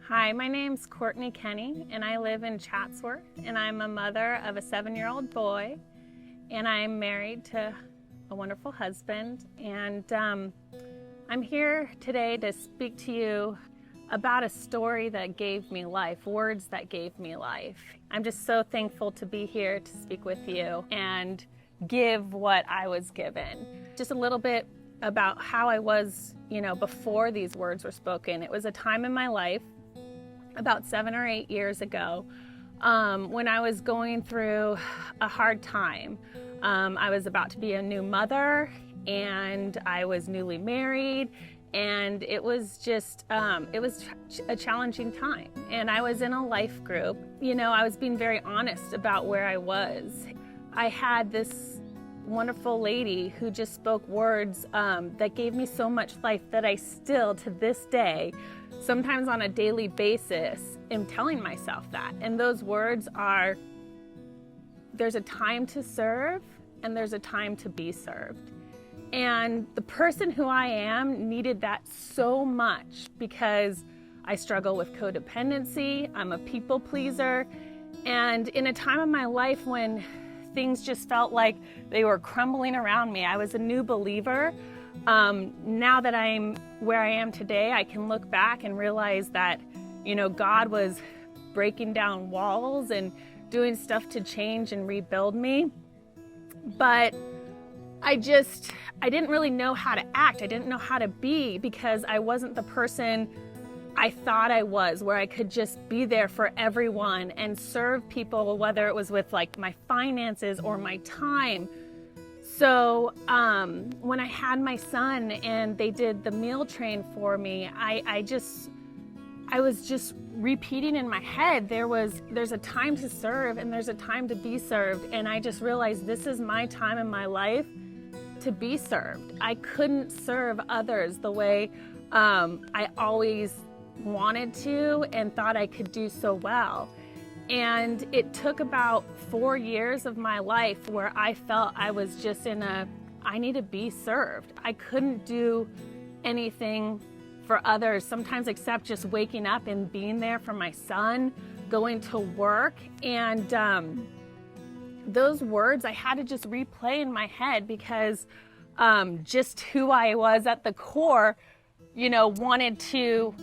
Hi, my name's Courtney Kenney, and I live in Chatsworth, and I'm a mother of a 7-year-old boy, and I'm married to a wonderful husband, and I'm here today to speak to you about a story that gave me life, words that gave me life. I'm just so thankful to be here to speak with you and give what I was given. Just a little bit about how I was, before these words were spoken. It was a time in my life about 7 or 8 years ago when I was going through a hard time. I was about to be a new mother, and I was newly married, and it was just, it was a challenging time. And I was in a life group. I was being very honest about where I was. I had this wonderful lady who just spoke words that gave me so much life that I still, to this day, sometimes on a daily basis, am telling myself that. And those words are, there's a time to serve and there's a time to be served. And the person who I am needed that so much because I struggle with codependency, I'm a people pleaser, and in a time of my life when things just felt like they were crumbling around me, I was a new believer. Now that I'm where I am today, I can look back and realize that, God was breaking down walls and doing stuff to change and rebuild me. But I didn't really know how to act. I didn't know how to be because I wasn't the person I thought I was, where I could just be there for everyone and serve people, whether it was with my finances or my time. So when I had my son and they did the meal train for me, I was just repeating in my head, there's a time to serve and there's a time to be served. And I just realized this is my time in my life to be served. I couldn't serve others the way I always wanted to and thought I could do so well. And it took about 4 years of my life where I felt I was just I need to be served. I couldn't do anything for others, sometimes except just waking up and being there for my son, going to work. And those words I had to just replay in my head because just who I was at the core, wanted to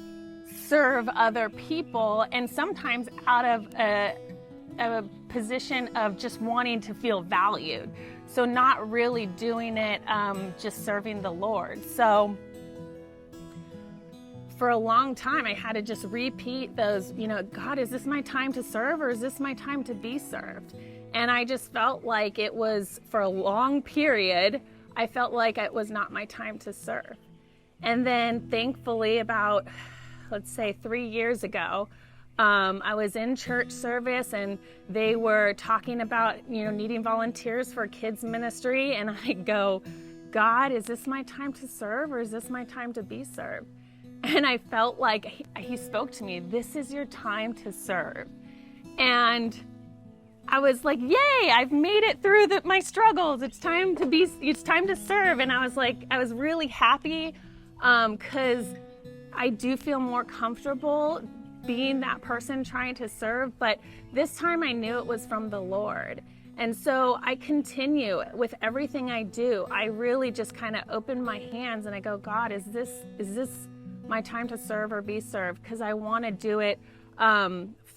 serve other people, and sometimes out of a position of just wanting to feel valued. So not really doing it, just serving the Lord. So for a long time, I had to just repeat those, God, is this my time to serve or is this my time to be served? And I just felt like it was, for a long period, I felt like it was not my time to serve. And then thankfully about, let's say 3 years ago, I was in church service and they were talking about, needing volunteers for kids ministry. And I go, God, is this my time to serve or is this my time to be served? And I felt like he spoke to me, this is your time to serve. And I was like, yay, I've made it through my struggles. It's time to serve. And I was really happy because I do feel more comfortable being that person trying to serve, but this time I knew it was from the Lord. And so I continue with everything I do. I really just kind of open my hands and I go, God, is this my time to serve or be served? Because I want to do it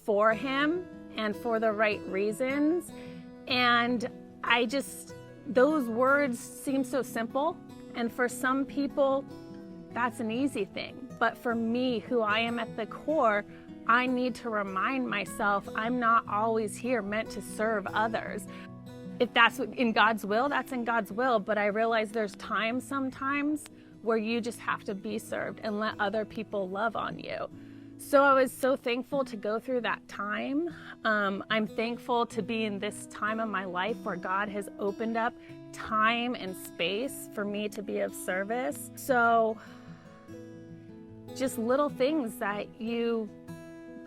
for him and for the right reasons. And those words seem so simple. And for some people, that's an easy thing. But for me, who I am at the core, I need to remind myself I'm not always here meant to serve others. If that's in God's will, that's in God's will. But I realize there's times sometimes where you just have to be served and let other people love on you. So I was so thankful to go through that time. I'm thankful to be in this time of my life where God has opened up time and space for me to be of service. So just little things that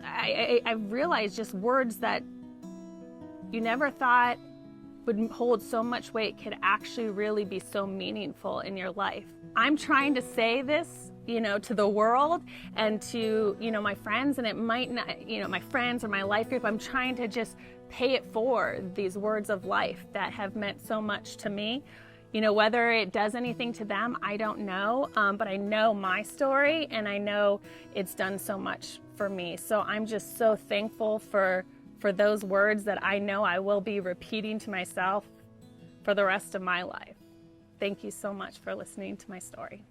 I realized, just words that you never thought would hold so much weight could actually really be so meaningful in your life. I'm trying to say this to the world and to, my friends, and it might not, my friends or my life group. I'm trying to just pay it forward, these words of life that have meant so much to me. Whether it does anything to them, I don't know, but I know my story, and I know it's done so much for me. So I'm just so thankful for those words that I know I will be repeating to myself for the rest of my life. Thank you so much for listening to my story.